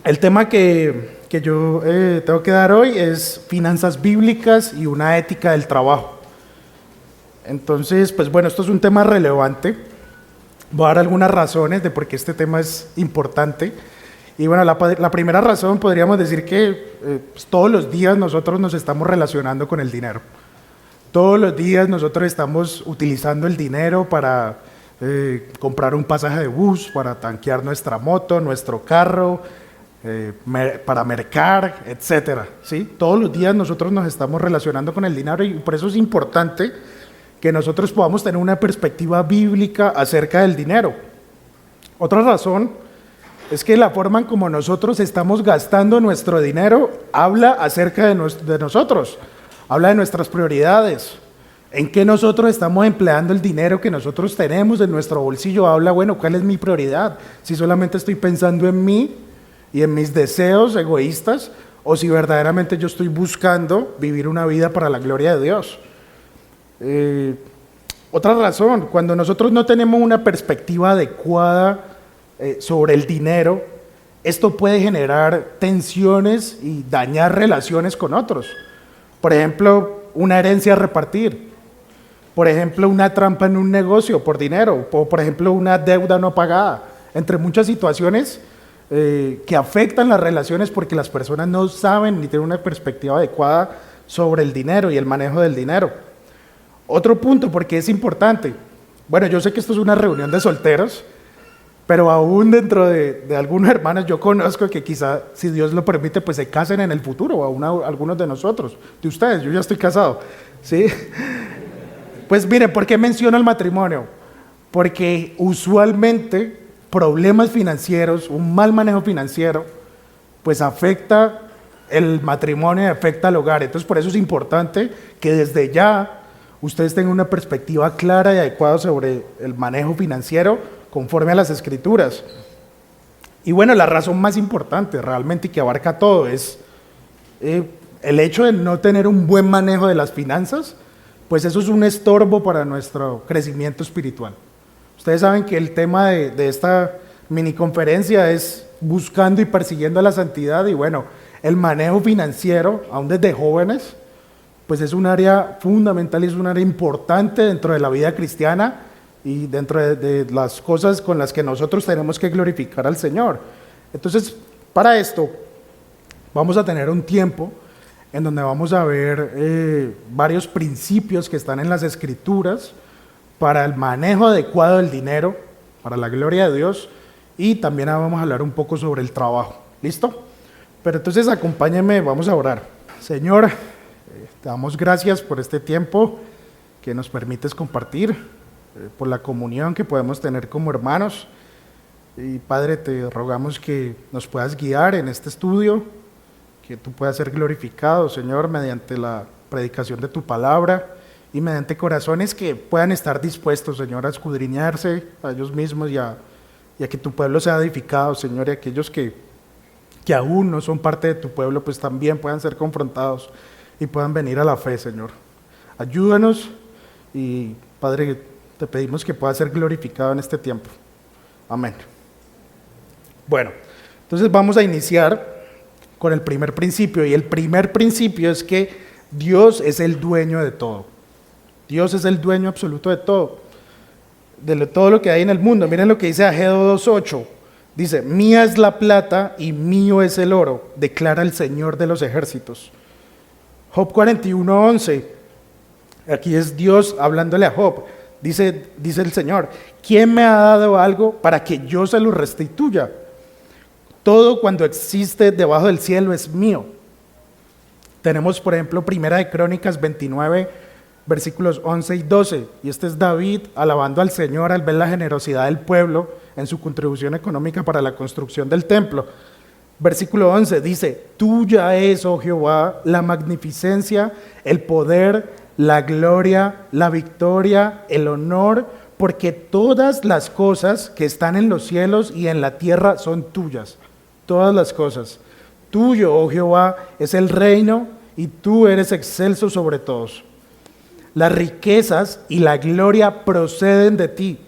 El tema que yo tengo que dar hoy es finanzas bíblicas y una ética del trabajo. Entonces, pues bueno, esto es un tema relevante. Voy a dar algunas razones de por qué este tema es importante. Y bueno, la primera razón podríamos decir que pues, todos los días nosotros nos estamos relacionando con el dinero. Todos los días nosotros estamos utilizando el dinero para comprar un pasaje de bus, para tanquear nuestra moto, nuestro carro, para mercar, etcétera, ¿sí? Todos los días nosotros nos estamos relacionando con el dinero y por eso es importante que nosotros podamos tener una perspectiva bíblica acerca del dinero. Otra razón es que la forma en como nosotros estamos gastando nuestro dinero habla acerca de nosotros, habla de nuestras prioridades, en qué nosotros estamos empleando el dinero que nosotros tenemos en nuestro bolsillo, habla, bueno, ¿cuál es mi prioridad? Si solamente estoy pensando en mí y en mis deseos egoístas, o si verdaderamente yo estoy buscando vivir una vida para la gloria de Dios. Otra razón, cuando nosotros no tenemos una perspectiva adecuada sobre el dinero, esto puede generar tensiones y dañar relaciones con otros. Por ejemplo, una herencia a repartir. Por ejemplo, una trampa en un negocio por dinero. O por ejemplo, una deuda no pagada. Entre muchas situaciones que afectan las relaciones porque las personas no saben ni tienen una perspectiva adecuada sobre el dinero y el manejo del dinero. Otro punto, porque es importante. Bueno, yo sé que esto es una reunión de solteros, pero aún dentro de algunos hermanos yo conozco que quizá, si Dios lo permite, pues se casen en el futuro, o aún algunos de nosotros, de ustedes, yo ya estoy casado, ¿sí? Pues miren, ¿por qué menciono el matrimonio? Porque usualmente problemas financieros, un mal manejo financiero, pues afecta el matrimonio y afecta al hogar. Entonces por eso es importante que desde ya ustedes tengan una perspectiva clara y adecuada sobre el manejo financiero conforme a las Escrituras. Y bueno, la razón más importante realmente y que abarca todo es el hecho de no tener un buen manejo de las finanzas, pues eso es un estorbo para nuestro crecimiento espiritual. Ustedes saben que el tema de esta mini conferencia es buscando y persiguiendo la santidad y bueno, el manejo financiero, aún desde jóvenes, pues es un área fundamental y es un área importante dentro de la vida cristiana y dentro de las cosas con las que nosotros tenemos que glorificar al Señor. Entonces, para esto, vamos a tener un tiempo en donde vamos a ver varios principios que están en las Escrituras para el manejo adecuado del dinero, para la gloria de Dios, y también vamos a hablar un poco sobre el trabajo. ¿Listo? Pero entonces acompáñenme, vamos a orar. Señor, te damos gracias por este tiempo que nos permites compartir, por la comunión que podemos tener como hermanos. Y Padre, te rogamos que nos puedas guiar en este estudio, que tú puedas ser glorificado, Señor, mediante la predicación de tu palabra y mediante corazones que puedan estar dispuestos, Señor, a escudriñarse a ellos mismos y a que tu pueblo sea edificado, Señor, y aquellos que aún no son parte de tu pueblo, pues también puedan ser confrontados y puedan venir a la fe, Señor. Ayúdanos y, Padre, te pedimos que pueda ser glorificado en este tiempo. Amén. Bueno, entonces vamos a iniciar con el primer principio, y el primer principio es que Dios es el dueño de todo. Dios es el dueño absoluto de todo lo que hay en el mundo. Miren lo que dice Ageo 2:8. Dice, mía es la plata y mío es el oro, declara el Señor de los ejércitos. Job 41:11. Aquí es Dios hablándole a Job. Dice el Señor, ¿quién me ha dado algo para que yo se lo restituya? Todo cuando existe debajo del cielo es mío. Tenemos, por ejemplo, Primera de Crónicas 29, versículos 11 y 12. Y este es David alabando al Señor al ver la generosidad del pueblo en su contribución económica para la construcción del templo. Versículo 11 dice, tuya es, oh Jehová, la magnificencia, el poder, la gloria, la victoria, el honor, porque todas las cosas que están en los cielos y en la tierra son tuyas. Todas las cosas. Tuyo, oh Jehová, es el reino y tú eres excelso sobre todos. Las riquezas y la gloria proceden de ti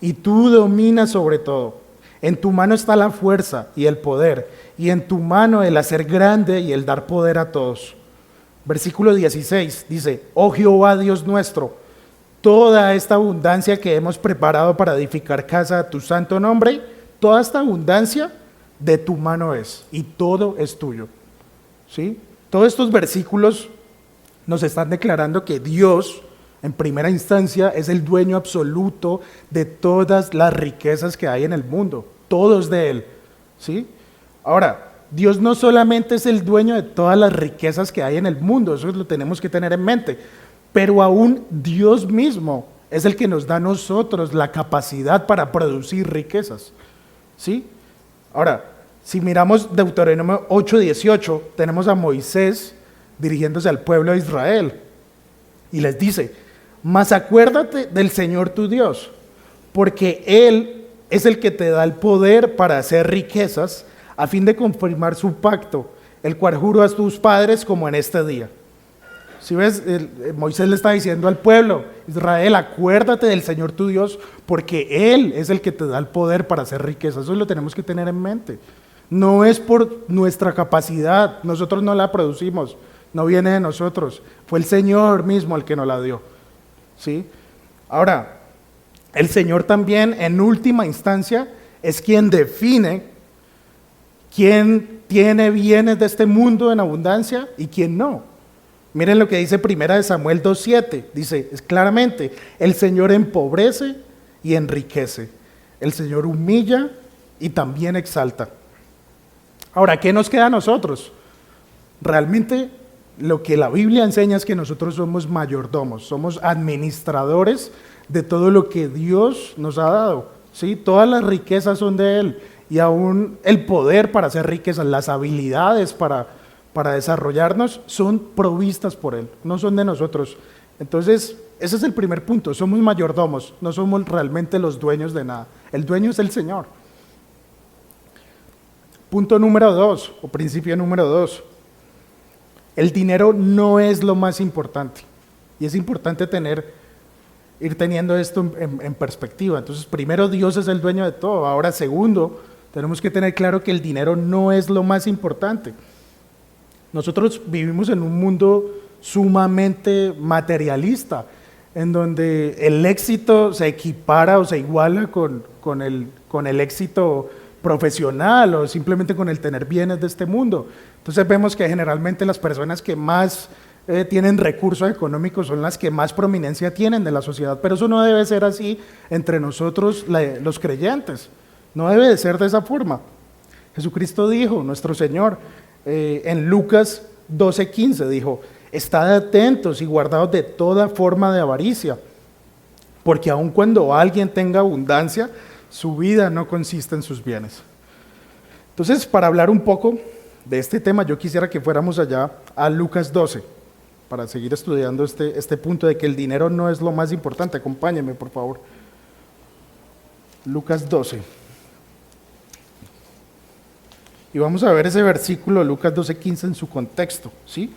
y tú dominas sobre todo. En tu mano está la fuerza y el poder, y en tu mano el hacer grande y el dar poder a todos. Versículo 16 dice, oh Jehová Dios nuestro, toda esta abundancia que hemos preparado para edificar casa a tu santo nombre, toda esta abundancia de tu mano es, y todo es tuyo. ¿Sí? Todos estos versículos nos están declarando que Dios, en primera instancia, es el dueño absoluto de todas las riquezas que hay en el mundo. Todo es de Él. ¿Sí? Ahora, Dios no solamente es el dueño de todas las riquezas que hay en el mundo, eso lo tenemos que tener en mente, pero aún Dios mismo es el que nos da a nosotros la capacidad para producir riquezas. ¿Sí? Ahora, si miramos Deuteronomio 8:18, tenemos a Moisés dirigiéndose al pueblo de Israel y les dice, mas acuérdate del Señor tu Dios, porque Él es el que te da el poder para hacer riquezas a fin de confirmar su pacto, el cual juró a tus padres como en este día. Si ves, Moisés le está diciendo al pueblo, Israel, acuérdate del Señor tu Dios, porque Él es el que te da el poder para hacer riquezas. Eso lo tenemos que tener en mente. No es por nuestra capacidad, nosotros no la producimos, no viene de nosotros, fue el Señor mismo el que nos la dio. ¿Sí? Ahora, el Señor también en última instancia es quien define quién tiene bienes de este mundo en abundancia y quién no. Miren lo que dice 1 Samuel 2:7, dice claramente, el Señor empobrece y enriquece, el Señor humilla y también exalta. Ahora, ¿qué nos queda a nosotros? Realmente lo que la Biblia enseña es que nosotros somos mayordomos, somos administradores de todo lo que Dios nos ha dado. ¿Sí? Todas las riquezas son de Él y aún el poder para hacer riquezas, las habilidades para desarrollarnos son provistas por Él, no son de nosotros. Entonces, ese es el primer punto, somos mayordomos, no somos realmente los dueños de nada. El dueño es el Señor. Punto número 2, o principio número 2. El dinero no es lo más importante. Y es importante ir teniendo esto en perspectiva. Entonces, primero, Dios es el dueño de todo. Ahora, segundo, tenemos que tener claro que el dinero no es lo más importante. Nosotros vivimos en un mundo sumamente materialista, en donde el éxito se equipara o se iguala con el éxito profesional o simplemente con el tener bienes de este mundo. Entonces vemos que generalmente las personas que más tienen recursos económicos son las que más prominencia tienen de la sociedad, pero eso no debe ser así entre nosotros los creyentes, no debe de ser de esa forma. Jesucristo dijo, nuestro Señor, en Lucas 12:15 dijo, estad atentos y guardados de toda forma de avaricia, porque aun cuando alguien tenga abundancia, su vida no consiste en sus bienes. Entonces, para hablar un poco de este tema, yo quisiera que fuéramos allá a Lucas 12, para seguir estudiando este punto de que el dinero no es lo más importante. Acompáñenme, por favor. Lucas 12. Y vamos a ver ese versículo, Lucas 12:15, en su contexto, ¿sí?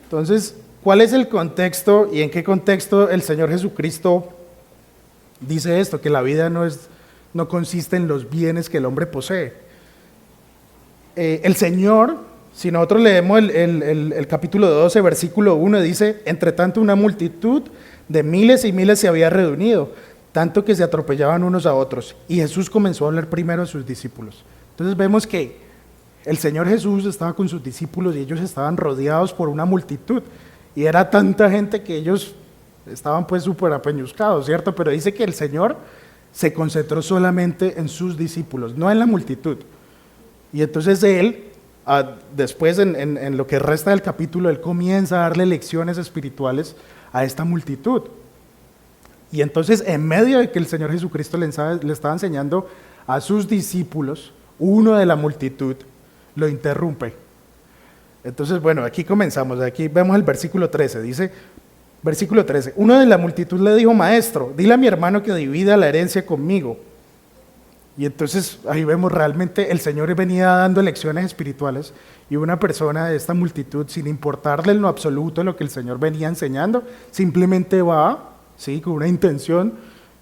Entonces, ¿cuál es el contexto y en qué contexto el Señor Jesucristo dice esto? Que la vida no consiste en los bienes que el hombre posee. El Señor, si nosotros leemos el capítulo 12, versículo 1, dice, entre tanto una multitud de miles y miles se había reunido, tanto que se atropellaban unos a otros. Y Jesús comenzó a hablar primero a sus discípulos. Entonces vemos que el Señor Jesús estaba con sus discípulos y ellos estaban rodeados por una multitud. Y era tanta gente que ellos estaban pues súper apeñuscados, ¿cierto? Pero dice que el Señor se concentró solamente en sus discípulos, no en la multitud. Y entonces Él, después en lo que resta del capítulo, Él comienza a darle lecciones espirituales a esta multitud. Y entonces, en medio de que el Señor Jesucristo le estaba enseñando a sus discípulos, uno de la multitud lo interrumpe. Entonces, bueno, aquí comenzamos. Aquí vemos el versículo 13. Dice, versículo 13, uno de la multitud le dijo, maestro, dile a mi hermano que divida la herencia conmigo. Y entonces ahí vemos realmente el Señor venía dando lecciones espirituales y una persona de esta multitud, sin importarle en lo absoluto lo que el Señor venía enseñando, simplemente va, ¿sí?, con una intención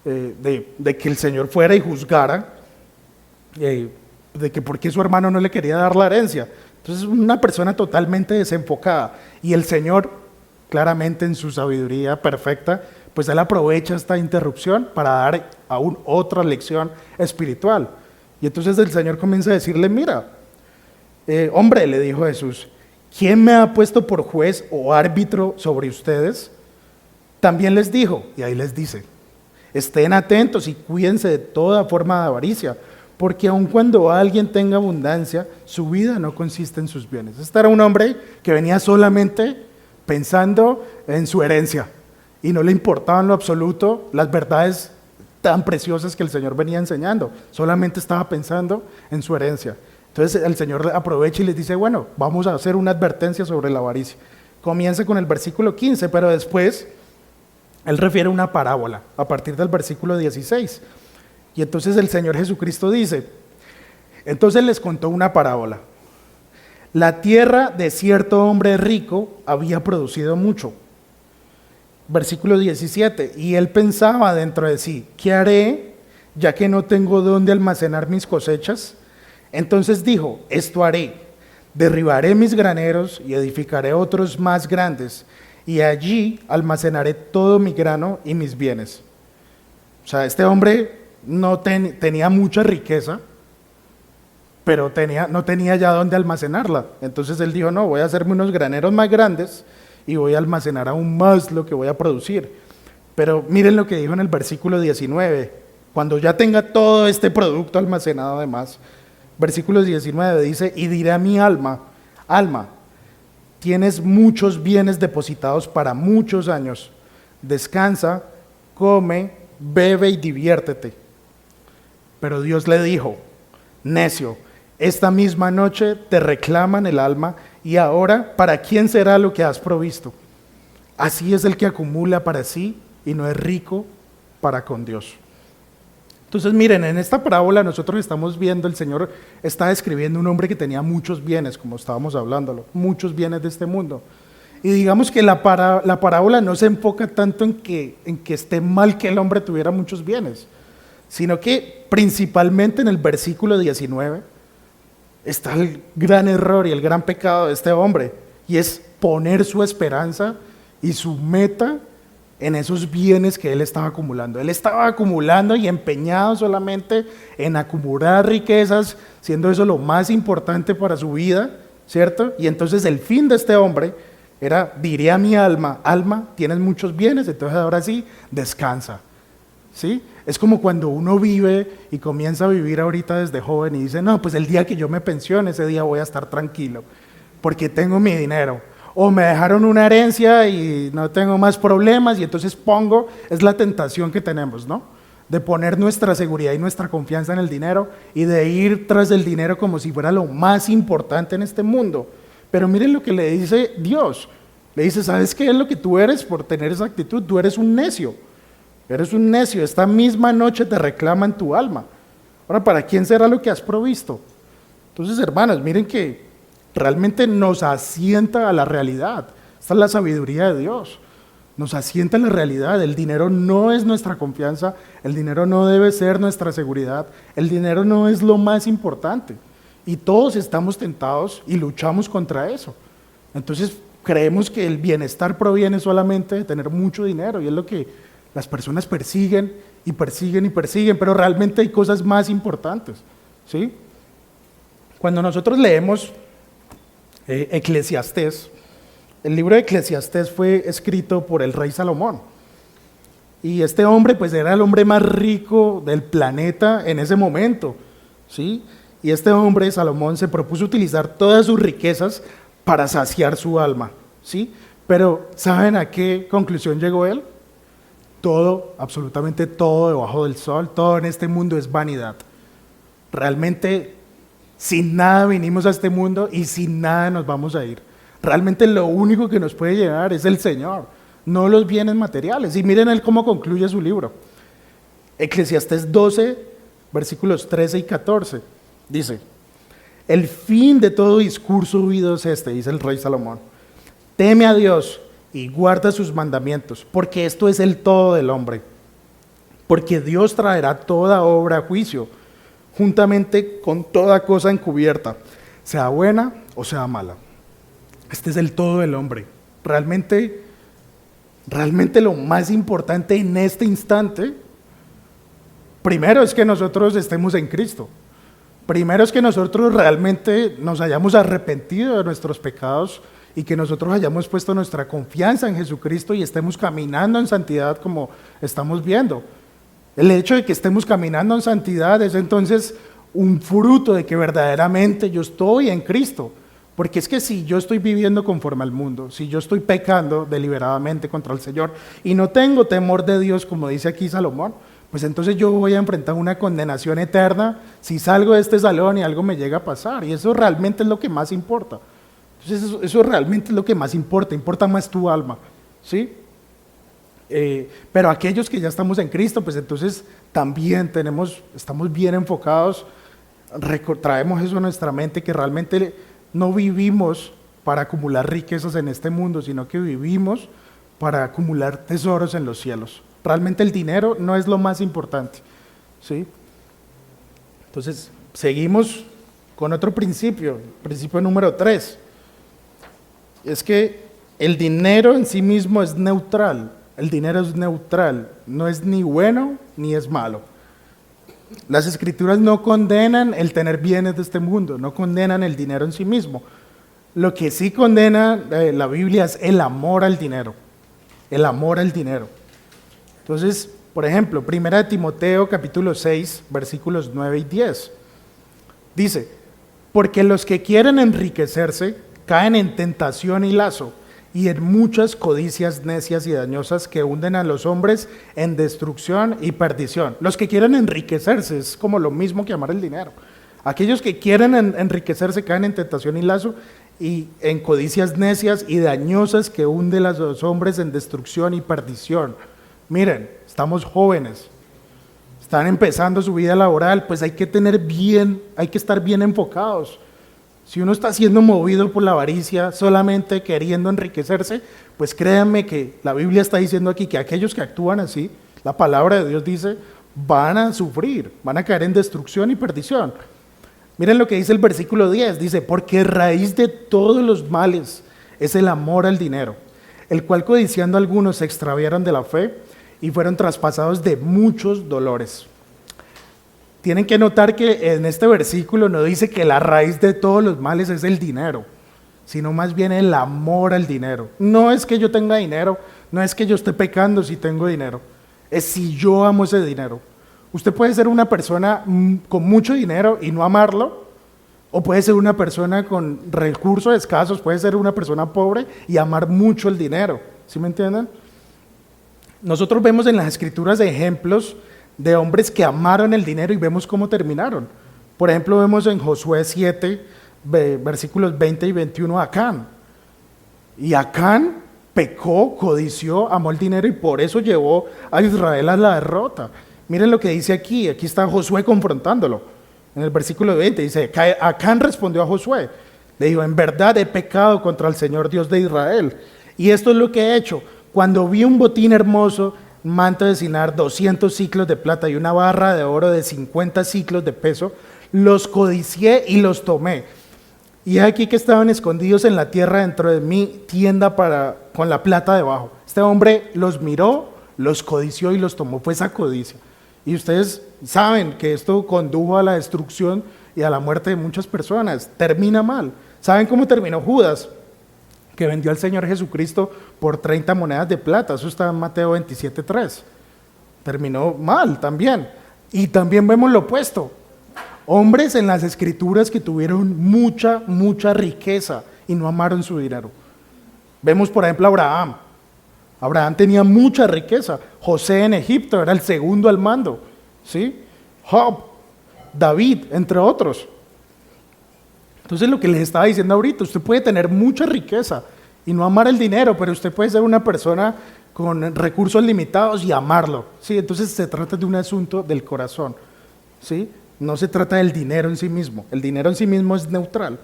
de que el Señor fuera y juzgara, de que por qué su hermano no le quería dar la herencia. Entonces, una persona totalmente desenfocada. Y el Señor, claramente en su sabiduría perfecta, pues Él aprovecha esta interrupción para dar aún otra lección espiritual. Y entonces el Señor comienza a decirle, mira, hombre, le dijo Jesús, ¿quién me ha puesto por juez o árbitro sobre ustedes? También les dijo, y ahí les dice, estén atentos y cuídense de toda forma de avaricia, porque aun cuando alguien tenga abundancia, su vida no consiste en sus bienes. Este era un hombre que venía solamente pensando en su herencia y no le importaba en lo absoluto las verdades tan preciosas que el Señor venía enseñando, solamente estaba pensando en su herencia. Entonces el Señor aprovecha y les dice, bueno, vamos a hacer una advertencia sobre la avaricia. Comienza con el versículo 15, pero después Él refiere una parábola a partir del versículo 16. Y entonces el Señor Jesucristo dice, entonces les contó una parábola. La tierra de cierto hombre rico había producido mucho. Versículo 17, y él pensaba dentro de sí, ¿qué haré ya que no tengo dónde almacenar mis cosechas? Entonces dijo, esto haré, derribaré mis graneros y edificaré otros más grandes, y allí almacenaré todo mi grano y mis bienes. O sea, este hombre no tenía mucha riqueza, pero no tenía ya dónde almacenarla. Entonces él dijo, no, voy a hacerme unos graneros más grandes y voy a almacenar aún más lo que voy a producir. Pero miren lo que dijo en el versículo 19, cuando ya tenga todo este producto almacenado además. Versículo 19 dice, y diré a mi alma, alma, tienes muchos bienes depositados para muchos años, descansa, come, bebe y diviértete. Pero Dios le dijo, necio, esta misma noche te reclaman el alma, y ahora, ¿para quién será lo que has provisto? Así es el que acumula para sí y no es rico para con Dios. Entonces miren, en esta parábola nosotros estamos viendo, el Señor está describiendo un hombre que tenía muchos bienes, como estábamos hablándolo, muchos bienes de este mundo. Y digamos que la parábola no se enfoca tanto en que esté mal que el hombre tuviera muchos bienes, sino que principalmente en el versículo 19 está el gran error y el gran pecado de este hombre, y es poner su esperanza y su meta en esos bienes que él estaba acumulando. Él estaba acumulando y empeñado solamente en acumular riquezas, siendo eso lo más importante para su vida, ¿cierto? Y entonces el fin de este hombre era, diré a mi alma, alma, tienes muchos bienes, entonces ahora sí, descansa, ¿sí? Es como cuando uno vive y comienza a vivir ahorita desde joven y dice, no, pues el día que yo me pensione, ese día voy a estar tranquilo, porque tengo mi dinero. O me dejaron una herencia y no tengo más problemas, y entonces es la tentación que tenemos, ¿no? De poner nuestra seguridad y nuestra confianza en el dinero y de ir tras del dinero como si fuera lo más importante en este mundo. Pero miren lo que le dice Dios. Le dice, ¿sabes qué es lo que tú eres por tener esa actitud? Tú eres un necio. Eres un necio, esta misma noche te reclaman tu alma. Ahora, ¿para quién será lo que has provisto? Entonces, hermanos, miren que realmente nos asienta a la realidad. Esta es la sabiduría de Dios. Nos asienta a la realidad. El dinero no es nuestra confianza, el dinero no debe ser nuestra seguridad, el dinero no es lo más importante. Y todos estamos tentados y luchamos contra eso. Entonces, creemos que el bienestar proviene solamente de tener mucho dinero, y es lo que las personas persiguen y persiguen y persiguen, pero realmente hay cosas más importantes, ¿sí? Cuando nosotros leemos Eclesiastés, el libro de Eclesiastés fue escrito por el rey Salomón, y este hombre pues era el hombre más rico del planeta en ese momento, ¿sí? Y este hombre, Salomón, se propuso utilizar todas sus riquezas para saciar su alma, ¿sí? Pero ¿saben a qué conclusión llegó él? Todo, absolutamente todo debajo del sol, todo en este mundo es vanidad. Realmente sin nada vinimos a este mundo y sin nada nos vamos a ir. Realmente lo único que nos puede llenar es el Señor, no los bienes materiales. Y miren él cómo concluye su libro. Eclesiastés 12, versículos 13 y 14, dice, el fin de todo discurso oído es este, dice el rey Salomón, teme a Dios y guarda sus mandamientos, porque esto es el todo del hombre. porque Dios traerá toda obra a juicio, juntamente con toda cosa encubierta, sea buena o sea mala. Este es el todo del hombre. Realmente lo más importante en este instante, primero es que nosotros estemos en Cristo. Primero es que nosotros realmente nos hayamos arrepentido de nuestros pecados y que nosotros hayamos puesto nuestra confianza en Jesucristo y estemos caminando en santidad como estamos viendo. El hecho de que estemos caminando en santidad es entonces un fruto de que verdaderamente yo estoy en Cristo. Porque es que si yo estoy viviendo conforme al mundo, si yo estoy pecando deliberadamente contra el Señor y no tengo temor de Dios, como dice aquí Salomón, pues entonces yo voy a enfrentar una condenación eterna si salgo de este salón y algo me llega a pasar. Y eso realmente es lo que más importa. Entonces eso realmente es lo que más importa más tu alma, ¿sí? Pero aquellos que ya estamos en Cristo, pues entonces también estamos bien enfocados, traemos eso a nuestra mente, que realmente no vivimos para acumular riquezas en este mundo, sino que vivimos para acumular tesoros en los cielos. Realmente el dinero no es lo más importante, ¿sí? Entonces, seguimos con otro principio número 3. Es que el dinero en sí mismo es neutral. El dinero es neutral, no es ni bueno ni es malo. Las escrituras no condenan el tener bienes de este mundo, no condenan el dinero en sí mismo. Lo que sí condena la Biblia es el amor al dinero. El amor al dinero. Entonces, por ejemplo, 1 Timoteo capítulo 6, versículos 9 y 10. Dice, porque los que quieren enriquecerse caen en tentación y lazo, y en muchas codicias necias y dañosas que hunden a los hombres en destrucción y perdición. Los que quieren enriquecerse es como lo mismo que amar el dinero. Aquellos que quieren enriquecerse caen en tentación y lazo y en codicias necias y dañosas que hunden a los hombres en destrucción y perdición. Miren, estamos jóvenes, están empezando su vida laboral, pues hay que estar bien enfocados. Si uno está siendo movido por la avaricia, solamente queriendo enriquecerse, pues créanme que la Biblia está diciendo aquí que aquellos que actúan así, la palabra de Dios dice, van a sufrir, van a caer en destrucción y perdición. Miren lo que dice el versículo 10, dice, porque raíz de todos los males es el amor al dinero, el cual codiciando algunos se extraviaron de la fe y fueron traspasados de muchos dolores. Tienen que notar que en este versículo no dice que la raíz de todos los males es el dinero, sino más bien el amor al dinero. No es que yo tenga dinero, no es que yo esté pecando si tengo dinero, es si yo amo ese dinero. Usted puede ser una persona con mucho dinero y no amarlo, o puede ser una persona con recursos escasos, puede ser una persona pobre y amar mucho el dinero. ¿Sí me entienden? Nosotros vemos en las escrituras ejemplos de hombres que amaron el dinero y vemos cómo terminaron. Por ejemplo, vemos en Josué 7, versículos 20 y 21 a Acán. Y Acán pecó, codició, amó el dinero y por eso llevó a Israel a la derrota. Miren lo que dice aquí está Josué confrontándolo. En el versículo 20 dice, Acán respondió a Josué, le dijo, en verdad he pecado contra el Señor Dios de Israel. Y esto es lo que he hecho. Cuando vi un botín hermoso, manto de Sinar, 200 ciclos de plata y una barra de oro de 50 ciclos de peso, los codicié y los tomé. Y aquí que estaban escondidos en la tierra dentro de mi tienda con la plata debajo. Este hombre los miró, los codició y los tomó. Fue esa codicia. Y ustedes saben que esto condujo a la destrucción y a la muerte de muchas personas. Termina mal. ¿Saben cómo terminó Judas? Que vendió al Señor Jesucristo por 30 monedas de plata. Eso está en Mateo 27:3. Terminó mal también. Y también vemos lo opuesto. Hombres en las escrituras que tuvieron mucha riqueza y no amaron su dinero. Vemos por ejemplo a Abraham. Abraham tenía mucha riqueza. José en Egipto era el segundo al mando. ¿Sí? Job, David, entre otros. Entonces lo que les estaba diciendo ahorita, usted puede tener mucha riqueza y no amar el dinero, pero usted puede ser una persona con recursos limitados y amarlo. ¿Sí? Entonces se trata de un asunto del corazón. ¿Sí? No se trata del dinero en sí mismo. El dinero en sí mismo es neutral.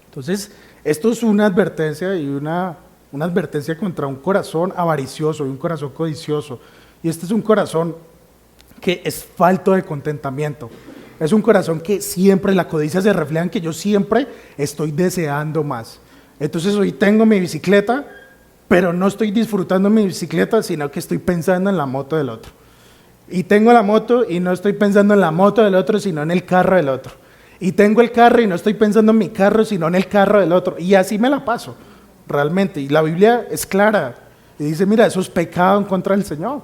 Entonces, esto es una advertencia y una advertencia contra un corazón avaricioso y un corazón codicioso. Y este es un corazón que es falto de contentamiento. Es un corazón que siempre, la codicia se refleja en que yo siempre estoy deseando más. Entonces hoy tengo mi bicicleta, pero no estoy disfrutando mi bicicleta, sino que estoy pensando en la moto del otro. Y tengo la moto y no estoy pensando en la moto del otro, sino en el carro del otro. Y tengo el carro y no estoy pensando en mi carro, sino en el carro del otro. Y así me la paso, realmente. Y la Biblia es clara. Y dice, mira, eso es pecado en contra del Señor.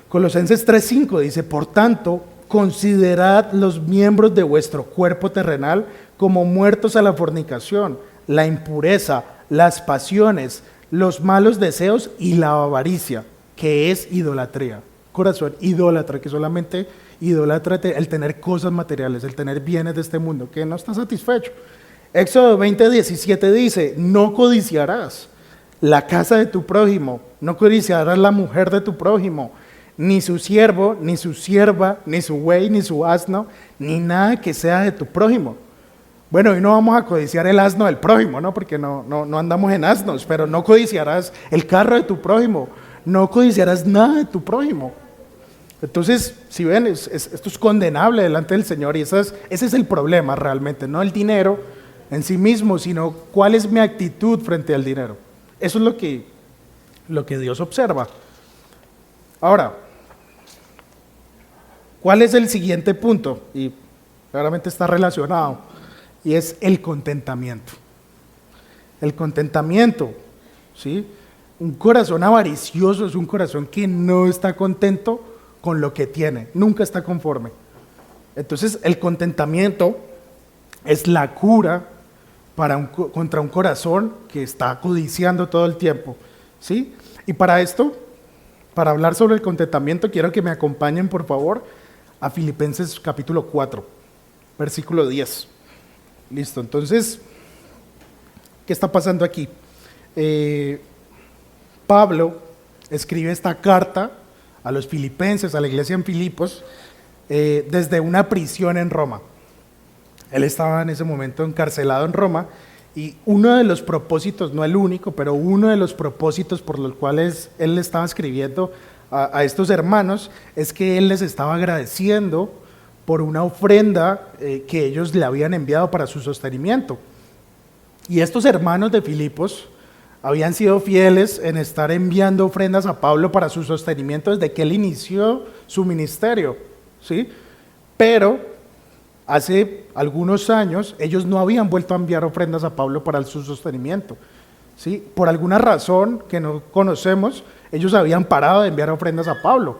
Colosenses 3:5 dice, por tanto, considerad los miembros de vuestro cuerpo terrenal como muertos a la fornicación, la impureza, las pasiones, los malos deseos y la avaricia, que es idolatría. Corazón idólatra, que solamente idolatra el tener cosas materiales, el tener bienes de este mundo, que no está satisfecho. Éxodo 20:17 dice, no codiciarás la casa de tu prójimo, no codiciarás la mujer de tu prójimo, ni su siervo, ni su sierva, ni su buey, ni su asno, ni nada que sea de tu prójimo. Bueno, hoy no vamos a codiciar el asno del prójimo, ¿no? Porque no andamos en asnos, pero no codiciarás el carro de tu prójimo, no codiciarás nada de tu prójimo. Entonces, si ven, esto es condenable delante del Señor y ese es el problema realmente, no el dinero en sí mismo, sino cuál es mi actitud frente al dinero. Eso es lo que Dios observa. Ahora, ¿cuál es el siguiente punto? Y claramente está relacionado, y es el contentamiento. El contentamiento, ¿sí? Un corazón avaricioso es un corazón que no está contento con lo que tiene, nunca está conforme. Entonces, el contentamiento es la cura contra un corazón que está codiciando todo el tiempo, ¿sí? Y para esto, para hablar sobre el contentamiento, quiero que me acompañen, por favor, a Filipenses capítulo 4, versículo 10. Listo, entonces, ¿qué está pasando aquí? Pablo escribe esta carta a los filipenses, a la iglesia en Filipos, desde una prisión en Roma. Él estaba en ese momento encarcelado en Roma y uno de los propósitos, no el único, pero uno de los propósitos por los cuales él le estaba escribiendo a estos hermanos es que él les estaba agradeciendo por una ofrenda que ellos le habían enviado para su sostenimiento. Y estos hermanos de Filipos habían sido fieles en estar enviando ofrendas a Pablo para su sostenimiento desde que él inició su ministerio, ¿sí? Pero hace algunos años ellos no habían vuelto a enviar ofrendas a Pablo para su sostenimiento, ¿sí? Por alguna razón que no conocemos, ellos habían parado de enviar ofrendas a Pablo.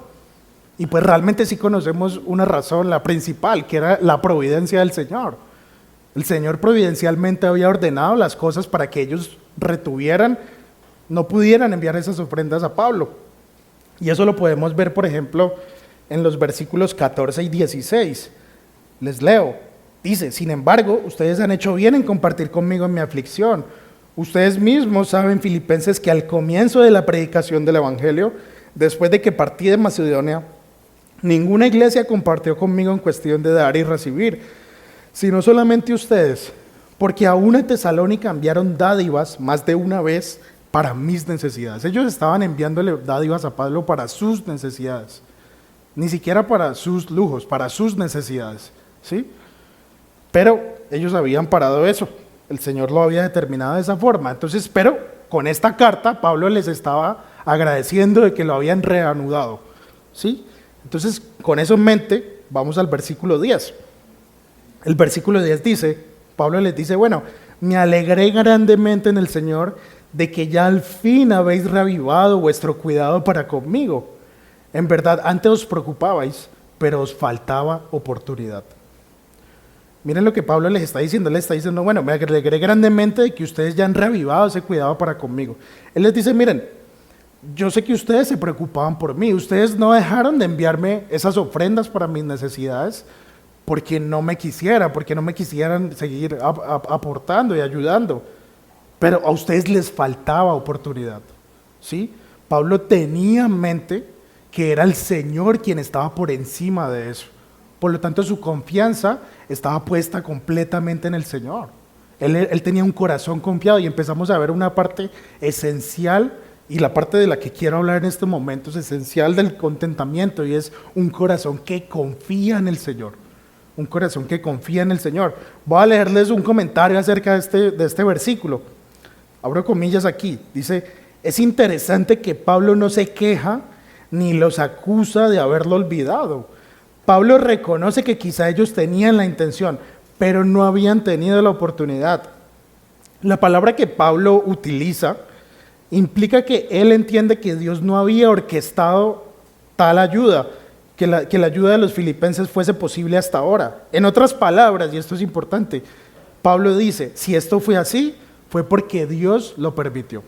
Y pues realmente sí conocemos una razón, la principal, que era la providencia del Señor. El Señor providencialmente había ordenado las cosas para que ellos retuvieran, no pudieran enviar esas ofrendas a Pablo. Y eso lo podemos ver, por ejemplo, en los versículos 14 y 16. Les leo. Dice, sin embargo, ustedes han hecho bien en compartir conmigo en mi aflicción. Ustedes mismos saben, filipenses, que al comienzo de la predicación del Evangelio, después de que partí de Macedonia, ninguna iglesia compartió conmigo en cuestión de dar y recibir, sino solamente ustedes, porque aún en Tesalónica enviaron dádivas más de una vez para mis necesidades. Ellos estaban enviándole dádivas a Pablo para sus necesidades, ni siquiera para sus lujos, para sus necesidades, ¿sí? Pero ellos habían parado eso, el Señor lo había determinado de esa forma. Entonces, pero con esta carta Pablo les estaba agradeciendo de que lo habían reanudado, ¿sí? Entonces, con eso en mente, vamos al versículo 10. El versículo 10 dice, Pablo les dice, bueno, me alegré grandemente en el Señor de que ya al fin habéis reavivado vuestro cuidado para conmigo. En verdad, antes os preocupabais, pero os faltaba oportunidad. Miren lo que Pablo les está diciendo. Él les está diciendo, bueno, me alegré grandemente de que ustedes ya han reavivado ese cuidado para conmigo. Él les dice, miren, yo sé que ustedes se preocupaban por mí. Ustedes no dejaron de enviarme esas ofrendas para mis necesidades porque no me quisieran seguir aportando y ayudando. Pero a ustedes les faltaba oportunidad, ¿sí? Pablo tenía en mente que era el Señor quien estaba por encima de eso. Por lo tanto, su confianza estaba puesta completamente en el Señor. Él tenía un corazón confiado y empezamos a ver una parte esencial Y la parte de la que quiero hablar en este momento es esencial del contentamiento y es un corazón que confía en el Señor. Un corazón que confía en el Señor. Voy a leerles un comentario acerca de este versículo. Abro comillas aquí. Dice, es interesante que Pablo no se queja ni los acusa de haberlo olvidado. Pablo reconoce que quizá ellos tenían la intención, pero no habían tenido la oportunidad. La palabra que Pablo utiliza implica que él entiende que Dios no había orquestado tal ayuda, que la ayuda de los filipenses fuese posible hasta ahora. En otras palabras, y esto es importante, Pablo dice, si esto fue así, fue porque Dios lo permitió.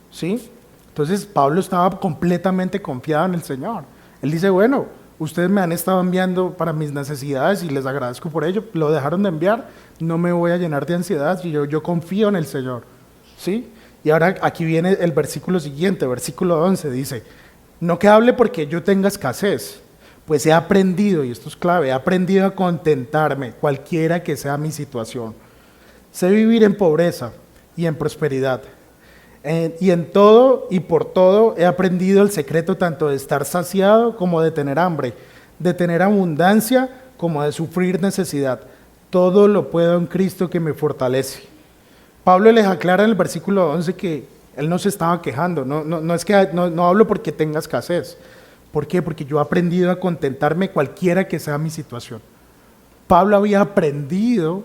¿Sí? Entonces Pablo estaba completamente confiado en el Señor. Él dice, bueno, ustedes me han estado enviando para mis necesidades y les agradezco por ello, lo dejaron de enviar, no me voy a llenar de ansiedad, y yo confío en el Señor. ¿Sí? Y ahora aquí viene el versículo siguiente, versículo 11, dice, no que hable porque yo tenga escasez, pues he aprendido, y esto es clave, he aprendido a contentarme, cualquiera que sea mi situación. Sé vivir en pobreza y en prosperidad. Y en todo y por todo he aprendido el secreto tanto de estar saciado como de tener hambre, de tener abundancia como de sufrir necesidad. Todo lo puedo en Cristo que me fortalece. Pablo les aclara en el versículo 11 que él no se estaba quejando, no es que no hablo porque tenga escasez. ¿Por qué? Porque yo he aprendido a contentarme cualquiera que sea mi situación. Pablo había aprendido,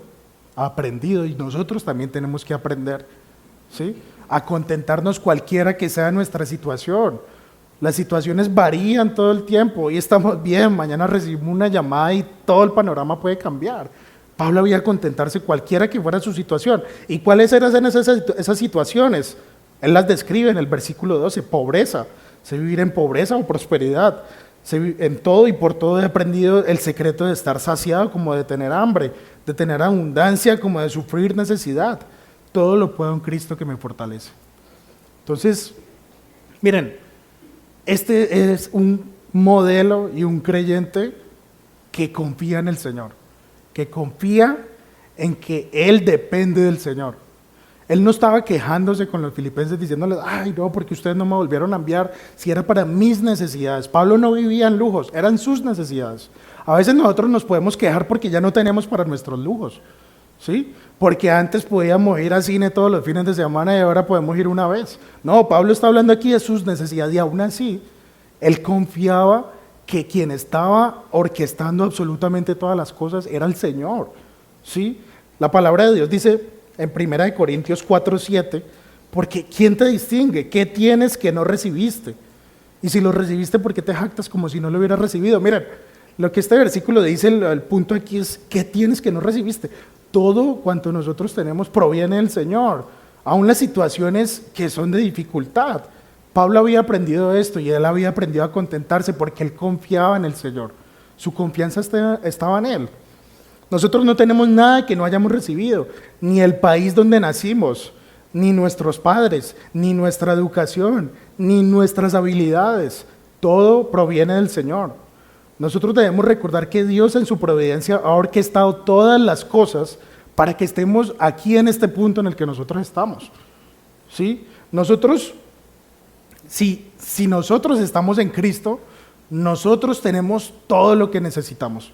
y nosotros también tenemos que aprender, ¿sí?, a contentarnos cualquiera que sea nuestra situación. Las situaciones varían todo el tiempo, hoy estamos bien, mañana recibimos una llamada y todo el panorama puede cambiar. Pablo había contentarse cualquiera que fuera su situación. ¿Y cuáles eran esas situaciones? Él las describe en el versículo 12, pobreza, sé vivir en pobreza o prosperidad, en todo y por todo he aprendido el secreto de estar saciado como de tener hambre, de tener abundancia como de sufrir necesidad. Todo lo puedo en Cristo que me fortalece. Entonces, miren, este es un modelo y un creyente que confía en el Señor, que confía en que Él depende del Señor. Él no estaba quejándose con los filipenses diciéndoles, ay no, porque ustedes no me volvieron a enviar si era para mis necesidades. Pablo no vivía en lujos, eran sus necesidades. A veces nosotros nos podemos quejar porque ya no tenemos para nuestros lujos, ¿sí? Porque antes podíamos ir al cine todos los fines de semana y ahora podemos ir una vez. No, Pablo está hablando aquí de sus necesidades y aún así, él confiaba que quien estaba orquestando absolutamente todas las cosas era el Señor, ¿sí? La palabra de Dios dice en 1 Corintios 4:7, porque ¿quién te distingue? ¿Qué tienes que no recibiste? Y si lo recibiste, ¿por qué te jactas como si no lo hubieras recibido? Miren, lo que este versículo dice, el punto aquí es, ¿qué tienes que no recibiste? Todo cuanto nosotros tenemos proviene del Señor, aun las situaciones que son de dificultad. Pablo había aprendido esto y él había aprendido a contentarse porque él confiaba en el Señor. Su confianza estaba en Él. Nosotros no tenemos nada que no hayamos recibido, ni el país donde nacimos, ni nuestros padres, ni nuestra educación, ni nuestras habilidades. Todo proviene del Señor. Nosotros debemos recordar que Dios en su providencia ha orquestado todas las cosas para que estemos aquí en este punto en el que nosotros estamos. ¿Sí? Nosotros, si nosotros estamos en Cristo, nosotros tenemos todo lo que necesitamos.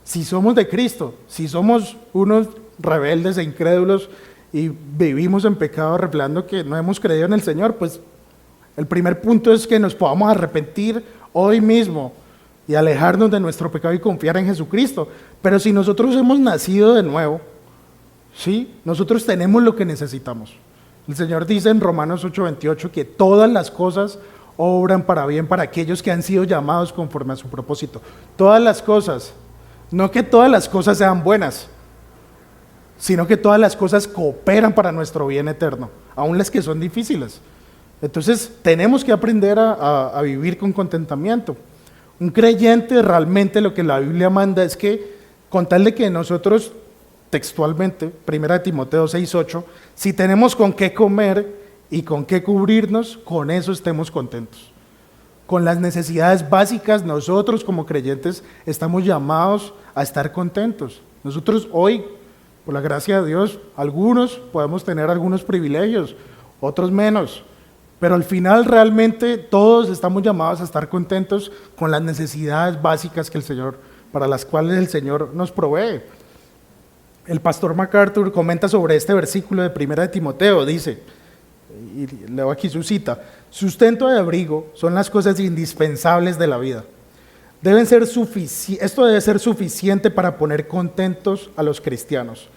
Si somos de Cristo, si somos unos rebeldes e incrédulos y vivimos en pecado revelando que no hemos creído en el Señor, pues el primer punto es que nos podamos arrepentir hoy mismo y alejarnos de nuestro pecado y confiar en Jesucristo. Pero si nosotros hemos nacido de nuevo, ¿sí?, nosotros tenemos lo que necesitamos. El Señor dice en Romanos 8:28 que todas las cosas obran para bien para aquellos que han sido llamados conforme a su propósito. Todas las cosas, no que todas las cosas sean buenas, sino que todas las cosas cooperan para nuestro bien eterno, aun las que son difíciles. Entonces tenemos que aprender a vivir con contentamiento. Un creyente realmente lo que la Biblia manda es que, con tal de que nosotros, textualmente, 1 Timoteo 6:8, si tenemos con qué comer y con qué cubrirnos, con eso estemos contentos. Con las necesidades básicas, nosotros como creyentes estamos llamados a estar contentos. Nosotros hoy, por la gracia de Dios, algunos podemos tener algunos privilegios, otros menos, Pero al final realmente todos estamos llamados a estar contentos con las necesidades básicas que el Señor, para las cuales el Señor nos provee. El pastor MacArthur comenta sobre este versículo de 1 de Timoteo, dice, y leo aquí su cita: sustento y abrigo son las cosas indispensables de la vida. Esto debe ser suficiente para poner contentos a los cristianos.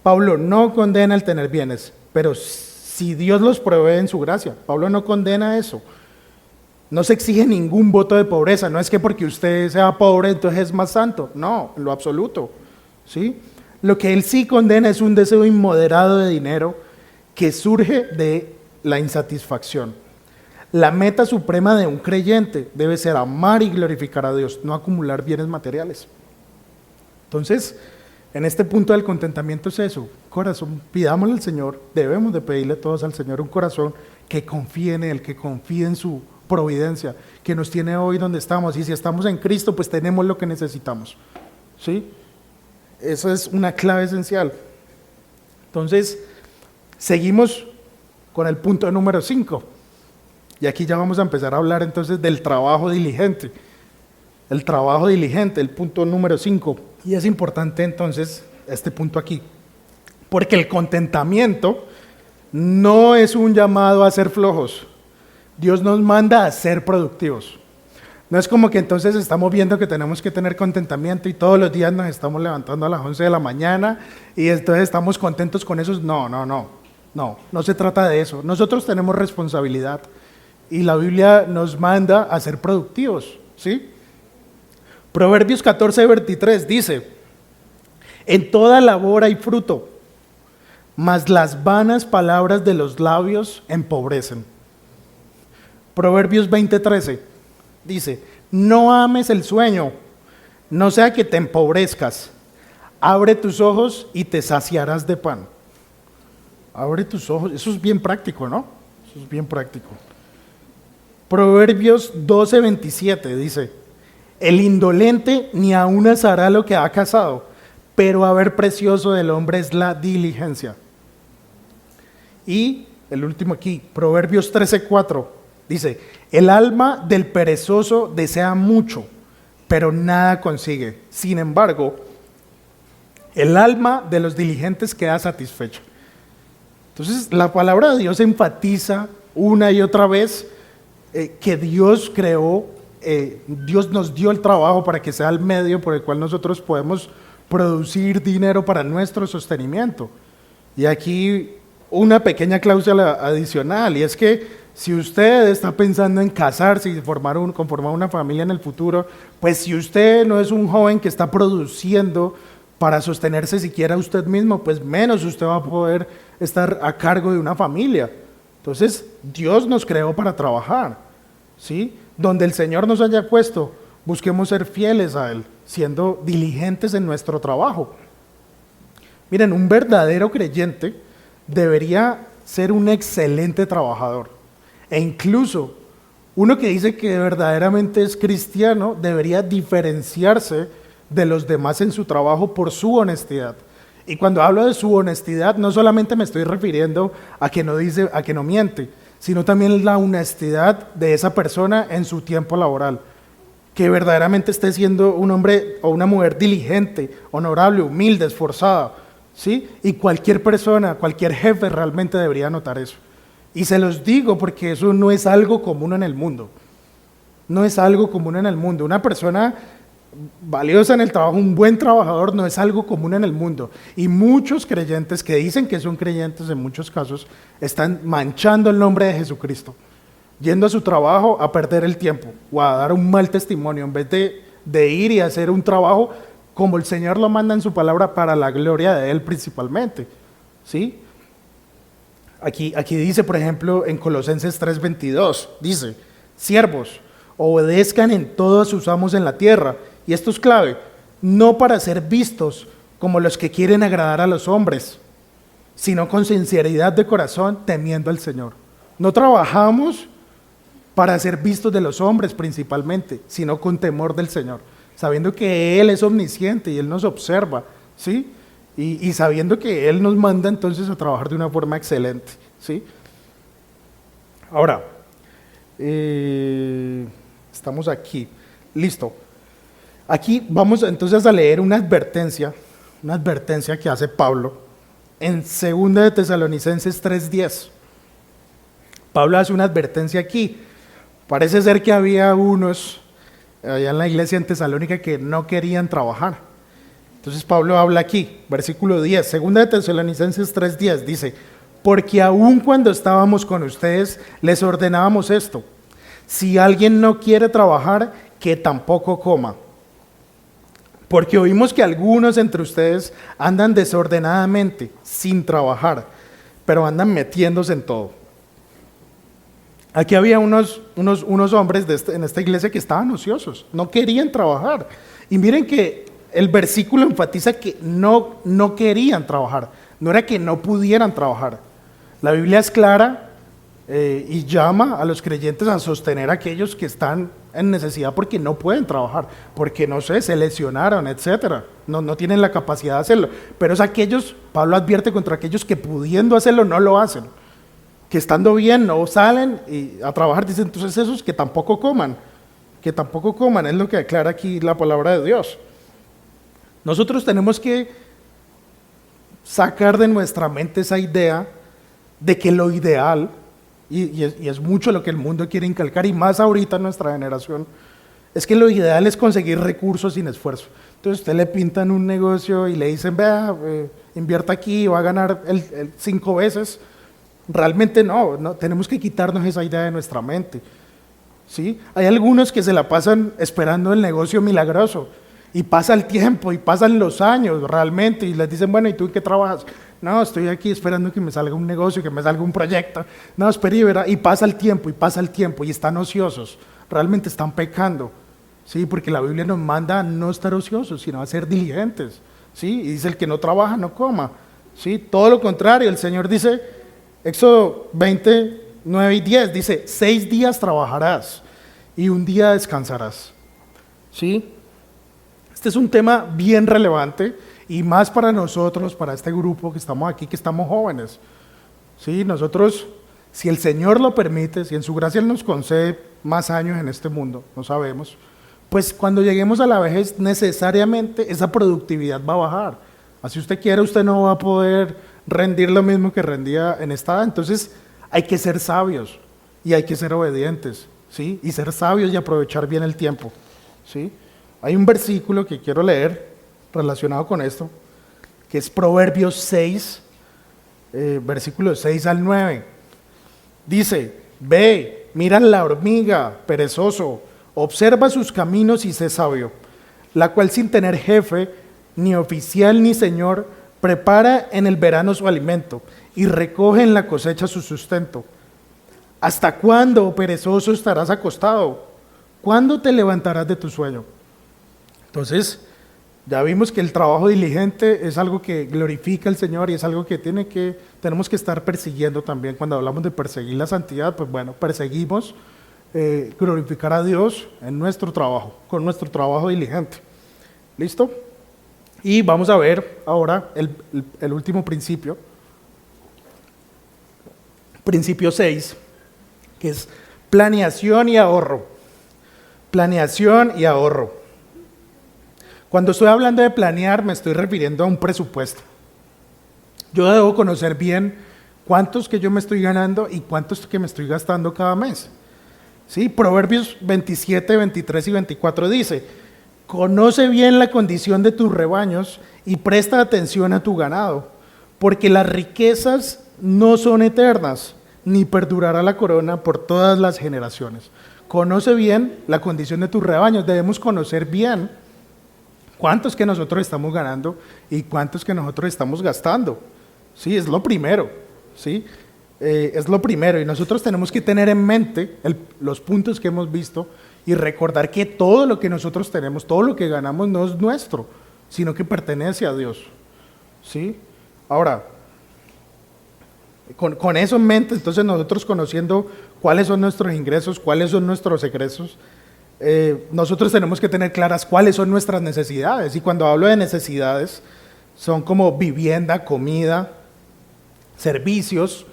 Pablo no condena el tener bienes, pero si Dios los provee en su gracia, Pablo no condena eso. No se exige ningún voto de pobreza, no es que porque usted sea pobre entonces es más santo, no, en lo absoluto, ¿sí? Lo que él sí condena es un deseo inmoderado de dinero que surge de la insatisfacción. La meta suprema de un creyente debe ser amar y glorificar a Dios, no acumular bienes materiales. Entonces, en este punto del contentamiento es eso, corazón, pidámosle al Señor, debemos de pedirle todos al Señor un corazón que confíe en Él, que confíe en su providencia, que nos tiene hoy donde estamos, y si estamos en Cristo, pues tenemos lo que necesitamos, ¿sí? Eso es una clave esencial. Entonces, seguimos con el punto número 5, y aquí ya vamos a empezar a hablar entonces del trabajo diligente. El trabajo diligente, el punto número 5. Y es importante entonces este punto aquí, porque el contentamiento no es un llamado a ser flojos. Dios nos manda a ser productivos. No es como que entonces estamos viendo que tenemos que tener contentamiento y todos los días nos estamos levantando a las 11 de la mañana y entonces estamos contentos con eso. No se trata de eso. Nosotros tenemos responsabilidad y la Biblia nos manda a ser productivos, ¿sí? Proverbios 14:23 dice: en toda labor hay fruto, mas las vanas palabras de los labios empobrecen. Proverbios 20:13 dice: no ames el sueño, no sea que te empobrezcas. Abre tus ojos y te saciarás de pan. Abre tus ojos, eso es bien práctico, ¿no? Eso es bien práctico. Proverbios 12:27 dice: el indolente ni aun asará lo que ha cazado, pero haber precioso del hombre es la diligencia. Y el último aquí, Proverbios 13:4 dice: el alma del perezoso desea mucho, pero nada consigue. Sin embargo, el alma de los diligentes queda satisfecha. Entonces, la palabra de Dios enfatiza una y otra vez que Dios creó, Dios nos dio el trabajo para que sea el medio por el cual nosotros podemos producir dinero para nuestro sostenimiento. Y aquí una pequeña cláusula adicional, y es que si usted está pensando en casarse y conformar una familia en el futuro, pues si usted no es un joven que está produciendo para sostenerse siquiera usted mismo, pues menos usted va a poder estar a cargo de una familia. Entonces, Dios nos creó para trabajar, ¿sí? Donde el Señor nos haya puesto, busquemos ser fieles a Él, siendo diligentes en nuestro trabajo. Miren, un verdadero creyente debería ser un excelente trabajador. E incluso, uno que dice que verdaderamente es cristiano debería diferenciarse de los demás en su trabajo por su honestidad. Y cuando hablo de su honestidad, no solamente me estoy refiriendo a que no miente, sino también la honestidad de esa persona en su tiempo laboral. Que verdaderamente esté siendo un hombre o una mujer diligente, honorable, humilde, esforzada, ¿sí? Y cualquier persona, cualquier jefe realmente debería notar eso. Y se los digo porque eso no es algo común en el mundo. No es algo común en el mundo. Una persona valiosa en el trabajo, un buen trabajador, no es algo común en el mundo. Y muchos creyentes que dicen que son creyentes en muchos casos están manchando el nombre de Jesucristo, yendo a su trabajo a perder el tiempo o a dar un mal testimonio en vez de ir y hacer un trabajo como el Señor lo manda en su palabra para la gloria de Él principalmente, ¿sí? Aquí dice, por ejemplo, en Colosenses 3:22, dice: siervos, obedezcan en todo a sus amos en la tierra. Y esto es clave, no para ser vistos como los que quieren agradar a los hombres, sino con sinceridad de corazón, temiendo al Señor. No trabajamos para ser vistos de los hombres principalmente, sino con temor del Señor, sabiendo que Él es omnisciente y Él nos observa, ¿sí? Y sabiendo que Él nos manda entonces a trabajar de una forma excelente, ¿sí? Ahora, Estamos aquí. Listo. Aquí vamos entonces a leer una advertencia que hace Pablo en 2 de Tesalonicenses 3:10. Pablo hace una advertencia aquí. Parece ser que había unos allá en la iglesia en Tesalónica que no querían trabajar. Entonces Pablo habla aquí, versículo 10, 2 de Tesalonicenses 3:10, dice: porque aun cuando estábamos con ustedes, les ordenábamos esto: si alguien no quiere trabajar, que tampoco coma. Porque oímos que algunos entre ustedes andan desordenadamente, sin trabajar, pero andan metiéndose en todo. Aquí había unos hombres en esta iglesia que estaban ociosos, no querían trabajar. Y miren que el versículo enfatiza que no querían trabajar, no era que no pudieran trabajar. La Biblia es clara y llama a los creyentes a sostener a aquellos que están en necesidad porque no pueden trabajar, porque no sé, se lesionaron, etcétera, no tienen la capacidad de hacerlo. Pero es aquellos, Pablo advierte contra aquellos que pudiendo hacerlo no lo hacen, que estando bien no salen a trabajar. Dice entonces esos que tampoco coman, es lo que declara aquí la palabra de Dios. Nosotros tenemos que sacar de nuestra mente esa idea de que lo ideal, y es mucho lo que el mundo quiere inculcar, y más ahorita en nuestra generación, es que lo ideal es conseguir recursos sin esfuerzo. Entonces usted le pintan un negocio y le dicen, vea, invierta aquí, va a ganar 5 veces. Realmente no, tenemos que quitarnos esa idea de nuestra mente. ¿Sí? Hay algunos que se la pasan esperando el negocio milagroso, y pasa el tiempo, y pasan los años realmente, y les dicen, bueno, ¿y tú en qué trabajas? No, estoy aquí esperando que me salga un negocio, que me salga un proyecto. No, espere y verá. Y pasa el tiempo, y están ociosos. Realmente están pecando. ¿Sí? Porque la Biblia nos manda a no estar ociosos, sino a ser diligentes. ¿Sí? Y dice, el que no trabaja, no coma. ¿Sí? Todo lo contrario, el Señor dice, Éxodo 20, 9 y 10, dice, 6 días trabajarás y un día descansarás. ¿Sí? Este es un tema bien relevante, y más para nosotros, para este grupo que estamos aquí, que estamos jóvenes. ¿Sí? Nosotros, si el Señor lo permite, si en su gracia Él nos concede más años en este mundo, no sabemos, pues cuando lleguemos a la vejez, necesariamente esa productividad va a bajar. Así usted quiera, usted no va a poder rendir lo mismo que rendía en esta edad. Entonces hay que ser sabios y hay que ser obedientes, ¿sí? Y ser sabios y aprovechar bien el tiempo, ¿sí? Hay un versículo que quiero leer relacionado con esto, que es Proverbios 6, versículos 6 al 9. Dice, ve, mira la hormiga, perezoso, observa sus caminos y sé sabio, la cual sin tener jefe, ni oficial ni señor, prepara en el verano su alimento y recoge en la cosecha su sustento. ¿Hasta cuándo, oh perezoso, estarás acostado? ¿Cuándo te levantarás de tu sueño? Entonces, ya vimos que el trabajo diligente es algo que glorifica al Señor y es algo que tenemos que estar persiguiendo también. Cuando hablamos de perseguir la santidad, pues bueno, perseguimos glorificar a Dios en nuestro trabajo, con nuestro trabajo diligente. ¿Listo? Y vamos a ver ahora el último principio, principio 6, que es planeación y ahorro. Planeación y ahorro. Cuando estoy hablando de planear, me estoy refiriendo a un presupuesto. Yo debo conocer bien cuántos que yo me estoy ganando y cuántos que me estoy gastando cada mes. ¿Sí? Proverbios 27, 23 y 24 dice, conoce bien la condición de tus rebaños y presta atención a tu ganado, porque las riquezas no son eternas, ni perdurará la corona por todas las generaciones. Conoce bien la condición de tus rebaños. Debemos conocer bien cuántos que nosotros estamos ganando y cuántos que nosotros estamos gastando. Sí, es lo primero. ¿Sí? Es lo primero, y nosotros tenemos que tener en mente los puntos que hemos visto y recordar que todo lo que nosotros tenemos, todo lo que ganamos no es nuestro, sino que pertenece a Dios. ¿Sí? Ahora, con eso en mente, entonces nosotros conociendo cuáles son nuestros ingresos, cuáles son nuestros egresos, nosotros tenemos que tener claras cuáles son nuestras necesidades. Y cuando hablo de necesidades, son como vivienda, comida, servicios,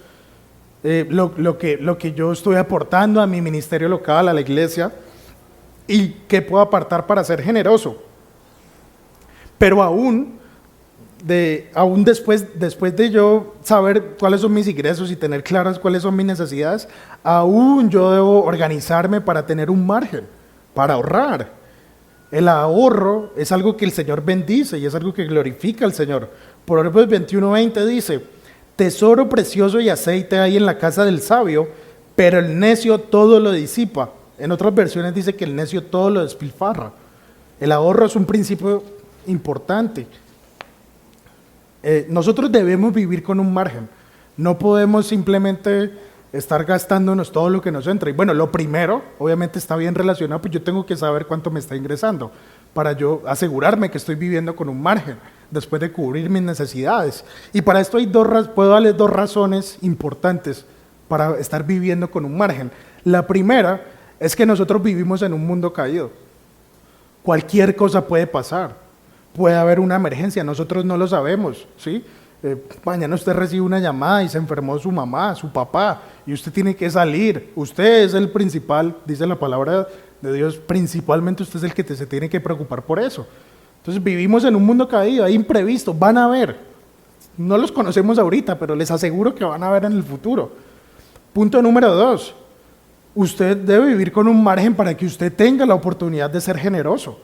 lo que yo estoy aportando a mi ministerio local, a la iglesia, y qué puedo apartar para ser generoso. Pero aún después de yo saber cuáles son mis ingresos y tener claras cuáles son mis necesidades, aún yo debo organizarme para tener un margen, para ahorrar. El ahorro es algo que el Señor bendice y es algo que glorifica al Señor. Proverbios 21:20 dice: tesoro precioso y aceite hay en la casa del sabio, pero el necio todo lo disipa. En otras versiones dice que el necio todo lo despilfarra. El ahorro es un principio importante. Nosotros debemos vivir con un margen. No podemos simplemente estar gastándonos todo lo que nos entra. Y bueno, lo primero, obviamente está bien relacionado, pues yo tengo que saber cuánto me está ingresando para yo asegurarme que estoy viviendo con un margen después de cubrir mis necesidades. Y para esto puedo darles dos razones importantes para estar viviendo con un margen. La primera es que nosotros vivimos en un mundo caído. Cualquier cosa puede pasar. Puede haber una emergencia, nosotros no lo sabemos, ¿sí? Mañana usted recibe una llamada y se enfermó su mamá, su papá, y usted tiene que salir. Usted es el principal, dice la palabra de Dios, principalmente usted es el que se tiene que preocupar por eso. Entonces vivimos en un mundo caído, hay imprevistos, van a haber. No los conocemos ahorita, pero les aseguro que van a haber en el futuro. Punto número 2, usted debe vivir con un margen para que usted tenga la oportunidad de ser generoso.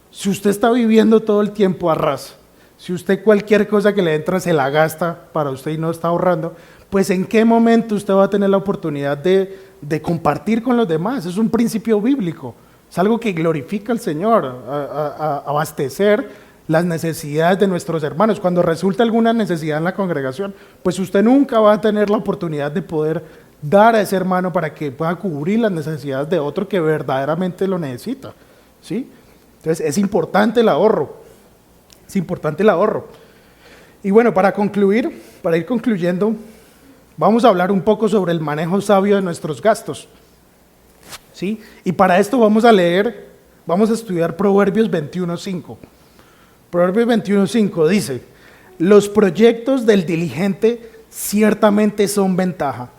Si usted está viviendo todo el tiempo a ras, si usted cualquier cosa que le entra se la gasta para usted y no está ahorrando, pues ¿en qué momento usted va a tener la oportunidad de compartir con los demás? Es un principio bíblico, es algo que glorifica al Señor, abastecer las necesidades de nuestros hermanos. Cuando resulta alguna necesidad en la congregación, pues usted nunca va a tener la oportunidad de poder dar a ese hermano para que pueda cubrir las necesidades de otro que verdaderamente lo necesita, ¿sí? Entonces es importante el ahorro, es importante el ahorro. Y bueno, para ir concluyendo, vamos a hablar un poco sobre el manejo sabio de nuestros gastos, ¿sí? Y para esto vamos a estudiar Proverbios 21:5. Proverbios 21:5 dice: los proyectos del diligente ciertamente son ventaja,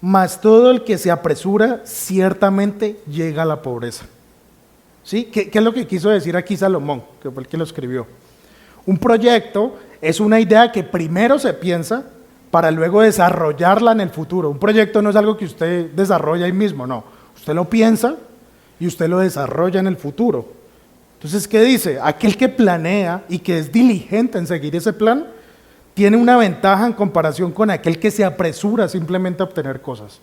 mas todo el que se apresura ciertamente llega a la pobreza. ¿Sí? ¿Qué es lo que quiso decir aquí Salomón, que fue el que lo escribió? Un proyecto es una idea que primero se piensa para luego desarrollarla en el futuro. Un proyecto no es algo que usted desarrolla ahí mismo, no. Usted lo piensa y usted lo desarrolla en el futuro. Entonces, ¿qué dice? Aquel que planea y que es diligente en seguir ese plan, tiene una ventaja en comparación con aquel que se apresura simplemente a obtener cosas.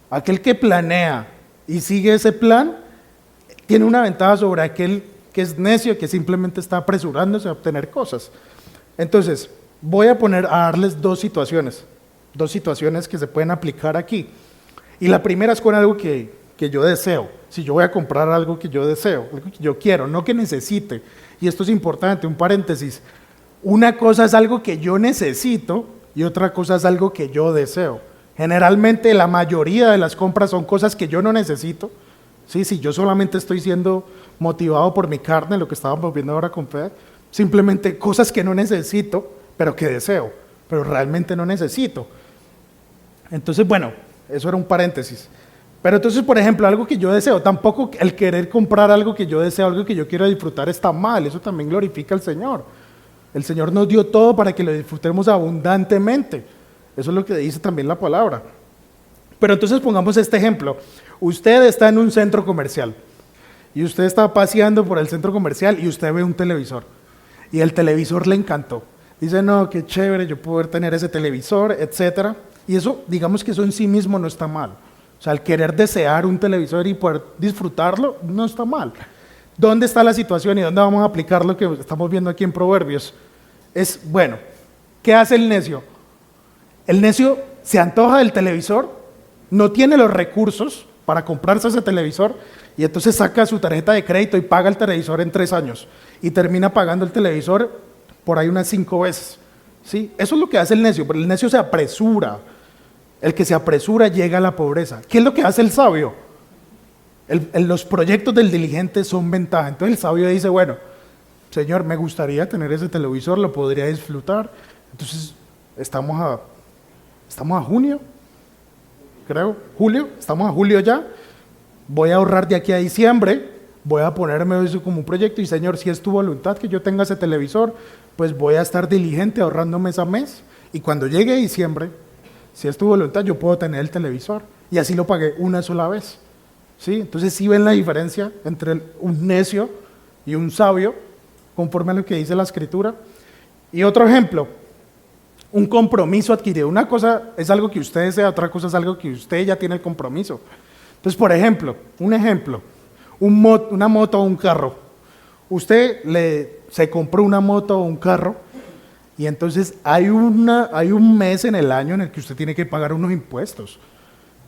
Aquel que planea y sigue ese plan, tiene una ventaja sobre aquel que es necio, que simplemente está apresurándose a obtener cosas. Entonces, voy a darles dos situaciones que se pueden aplicar aquí. Y la primera es con algo que yo deseo. Si yo voy a comprar algo que yo deseo, algo que yo quiero, no que necesite. Y esto es importante, un paréntesis. Una cosa es algo que yo necesito y otra cosa es algo que yo deseo. Generalmente la mayoría de las compras son cosas que yo no necesito. Sí, si yo solamente estoy siendo motivado por mi carne, lo que estábamos viendo ahora con Fede, simplemente cosas que no necesito, pero que deseo, pero realmente no necesito. Entonces, bueno, eso era un paréntesis. Pero entonces, por ejemplo, algo que yo deseo, tampoco el querer comprar algo que yo deseo, algo que yo quiero disfrutar está mal, eso también glorifica al Señor. El Señor nos dio todo para que lo disfrutemos abundantemente. Eso es lo que dice también la palabra. Pero entonces pongamos este ejemplo. Usted está en un centro comercial y usted está paseando por el centro comercial y usted ve un televisor y el televisor le encantó. Dice, no, qué chévere, yo poder tener ese televisor, etcétera. Y eso, digamos que eso en sí mismo no está mal. O sea, el querer desear un televisor y poder disfrutarlo no está mal. ¿Dónde está la situación y dónde vamos a aplicar lo que estamos viendo aquí en Proverbios? Es, bueno, ¿qué hace el necio? El necio se antoja del televisor, no tiene los recursos para comprarse ese televisor y entonces saca su tarjeta de crédito y paga el televisor en 3 años y termina pagando el televisor por ahí unas 5 veces. ¿Sí? Eso es lo que hace el necio, pero el necio se apresura. El que se apresura llega a la pobreza. ¿Qué es lo que hace el sabio? Los proyectos del diligente son ventaja. Entonces el sabio dice, bueno, Señor, me gustaría tener ese televisor, lo podría disfrutar. Entonces estamos a junio, creo, julio, estamos a julio ya, voy a ahorrar de aquí a diciembre, voy a ponerme eso como un proyecto y Señor, si es tu voluntad que yo tenga ese televisor, pues voy a estar diligente ahorrando mes a mes y cuando llegue diciembre, si es tu voluntad, yo puedo tener el televisor y así lo pagué una sola vez. ¿Sí? Entonces sí ven la diferencia entre un necio y un sabio, conforme a lo que dice la Escritura. Y otro ejemplo, un compromiso adquirido. Una cosa es algo que usted desea, otra cosa es algo que usted ya tiene el compromiso. Entonces, por ejemplo, una moto o un carro. Usted se compró una moto o un carro y entonces hay un mes en el año en el que usted tiene que pagar unos impuestos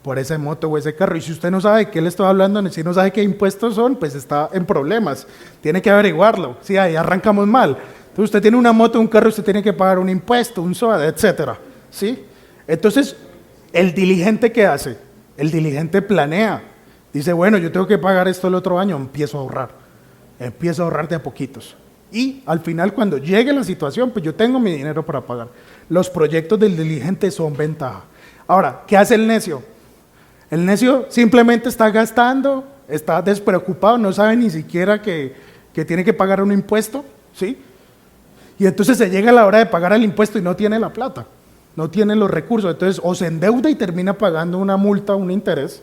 por esa moto o ese carro. Y si usted no sabe de qué le estoy hablando, si no sabe qué impuestos son, pues está en problemas. Tiene que averiguarlo. Sí, ahí arrancamos mal. Entonces usted tiene una moto o un carro, usted tiene que pagar un impuesto, un SOAT, etcétera. ¿Sí? Entonces, el diligente, ¿qué hace? El diligente planea. Dice, bueno, yo tengo que pagar esto el otro año, empiezo a ahorrar. Empiezo a ahorrar de a poquitos. Y al final, cuando llegue la situación, pues yo tengo mi dinero para pagar. Los proyectos del diligente son ventaja. Ahora, ¿qué hace el necio? El necio simplemente está gastando, está despreocupado, no sabe ni siquiera que tiene que pagar un impuesto, ¿sí? Y entonces se llega a la hora de pagar el impuesto y no tiene la plata, no tiene los recursos. Entonces o se endeuda y termina pagando una multa, un interés,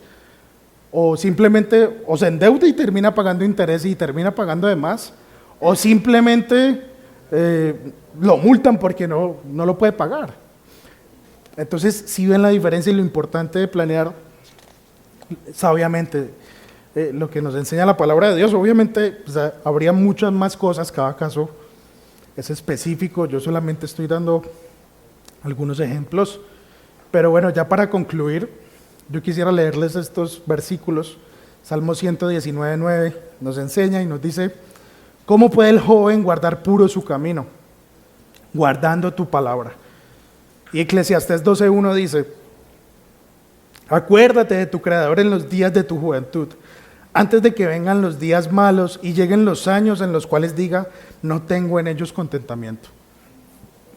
o simplemente o se endeuda y termina pagando interés y termina pagando de más, o simplemente lo multan porque no lo puede pagar. Entonces sí ven la diferencia y lo importante de planear sabiamente lo que nos enseña la palabra de Dios. Obviamente pues, habría muchas más cosas, cada caso es específico, yo solamente estoy dando algunos ejemplos, pero bueno, ya para concluir, yo quisiera leerles estos versículos. Salmo 119:9 nos enseña y nos dice: ¿cómo puede el joven guardar puro su camino? Guardando tu palabra. Y Eclesiastés 12:1 dice: acuérdate de tu Creador en los días de tu juventud, antes de que vengan los días malos y lleguen los años en los cuales diga, no tengo en ellos contentamiento.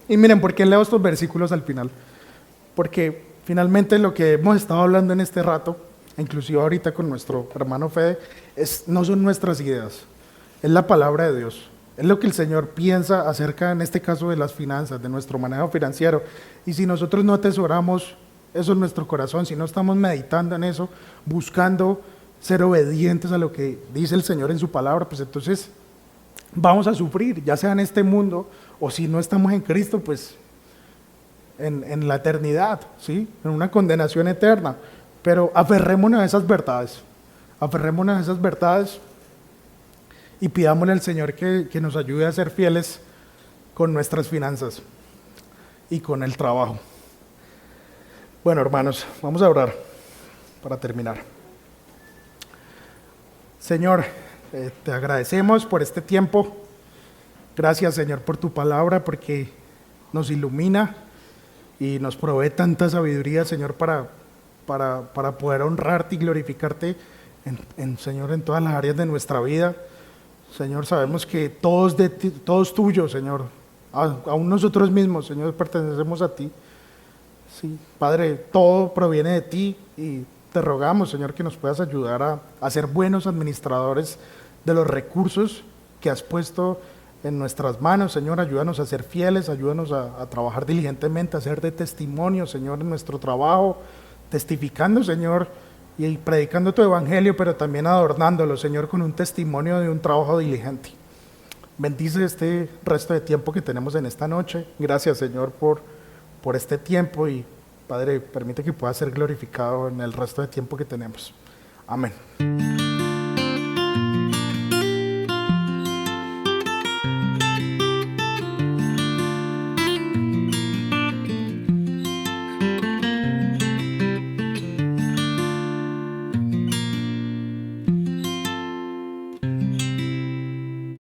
Y miren, ¿por qué leo estos versículos al final? Porque finalmente lo que hemos estado hablando en este rato, inclusive ahorita con nuestro hermano Fede, no son nuestras ideas, es la palabra de Dios. Es lo que el Señor piensa acerca, en este caso, de las finanzas, de nuestro manejo financiero. Y si nosotros no atesoramos eso en nuestro corazón, si no estamos meditando en eso, buscando ser obedientes a lo que dice el Señor en su palabra, pues entonces vamos a sufrir, ya sea en este mundo o si no estamos en Cristo, pues en la eternidad, ¿sí? En una condenación eterna. Pero aferrémonos a esas verdades, y pidámosle al Señor que nos ayude a ser fieles con nuestras finanzas y con el trabajo. Bueno, hermanos, vamos a orar para terminar. Señor, te agradecemos por este tiempo. Gracias, Señor, por tu palabra, porque nos ilumina y nos provee tanta sabiduría, Señor, para poder honrarte y glorificarte, Señor, en todas las áreas de nuestra vida. Señor, sabemos que todo es tuyo, Señor. Aún nosotros mismos, Señor, pertenecemos a ti. Sí, Padre, todo proviene de ti y te rogamos, Señor, que nos puedas ayudar a ser buenos administradores de los recursos que has puesto en nuestras manos. Señor, ayúdanos a ser fieles, ayúdanos a trabajar diligentemente, a ser de testimonio, Señor, en nuestro trabajo, testificando, Señor, y predicando tu evangelio, pero también adornándolo, Señor, con un testimonio de un trabajo diligente. Bendice este resto de tiempo que tenemos en esta noche. Gracias, Señor, por este tiempo y, Padre, permite que pueda ser glorificado en el resto de tiempo que tenemos. Amén.